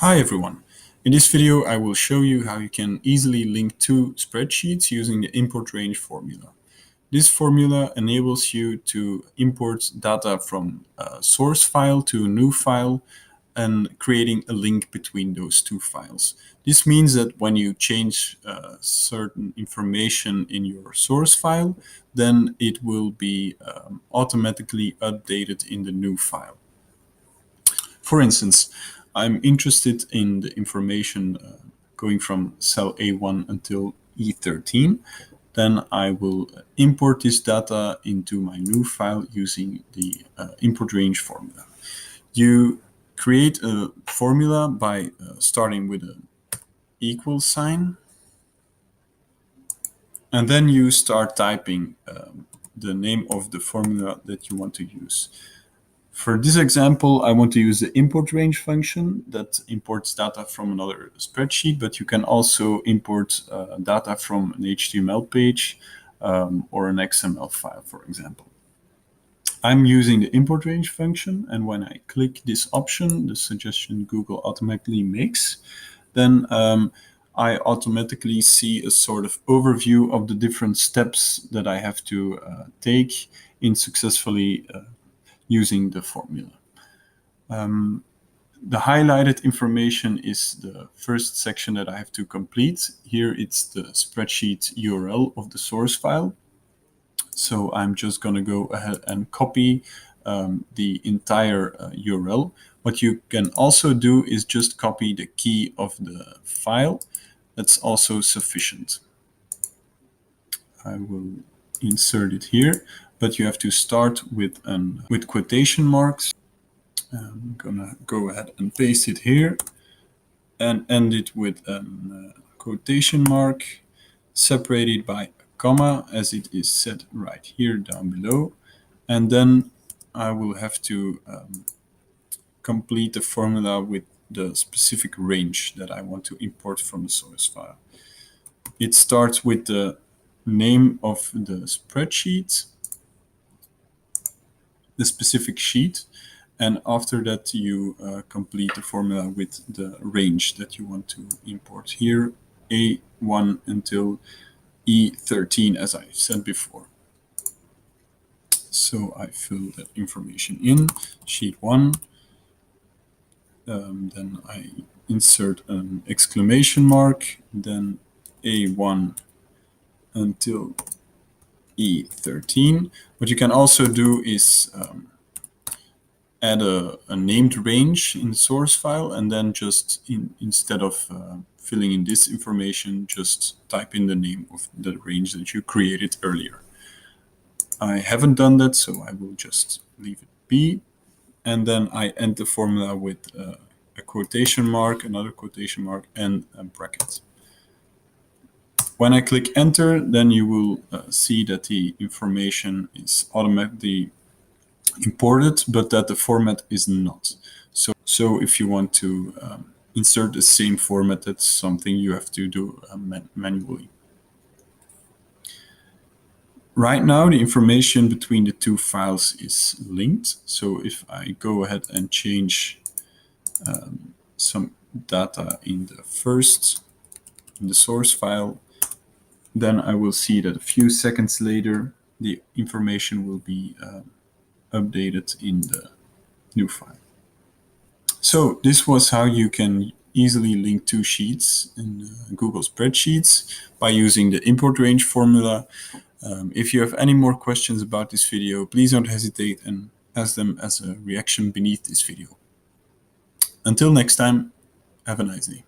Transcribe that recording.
Hi everyone. In this video I will show you how you can easily link two spreadsheets using the import range formula. This formula enables you to import data from a source file to a new file and creating a link between those two files. This means that when you change certain information in your source file, then it will be automatically updated in the new file. For instance, I'm interested in the information going from cell A1 until E13. Then I will import this data into my new file using the import range formula. You create a formula by starting with an equal sign, and then you start typing the name of the formula that you want to use. For this example, I want to use the import range function that imports data from another spreadsheet, but you can also import data from an HTML page or an XML file, for example. I'm using the import range function, and when I click this option, the suggestion Google automatically makes, then I automatically see a sort of overview of the different steps that I have to take in successfully using the formula. The highlighted information is the first section that I have to complete. Here it's the spreadsheet URL of the source file. So I'm just going to go ahead and copy the entire URL. What you can also do is just copy the key of the file. That's also sufficient. I will insert it here, but you have to start with quotation marks. I'm gonna go ahead and paste it here and end it with a quotation mark separated by a comma, as it is set right here down below. And then I will have to complete the formula with the specific range that I want to import from the source file. It starts with the name of the spreadsheet, the specific sheet, and after that you complete the formula with the range that you want to import. Here A1 until E13, as I said before. So I fill that information in, sheet 1, then I insert an exclamation mark, then A1 until E13. What you can also do is add a named range in the source file, and then just instead of filling in this information, just type in the name of the range that you created earlier. I haven't done that, so I will just leave it be. And then I end the formula with a quotation mark, another quotation mark, and a bracket. When I click enter, then you will see that the information is automatically imported, but that the format is not. So if you want to insert the same format, that's something you have to do manually. Right now, the information between the two files is linked. So if I go ahead and change some data in the source file, then I will see that a few seconds later, the information will be updated in the new file. So this was how you can easily link two sheets in Google Spreadsheets by using the import range formula. If you have any more questions about this video, please don't hesitate and ask them as a reaction beneath this video. Until next time, have a nice day.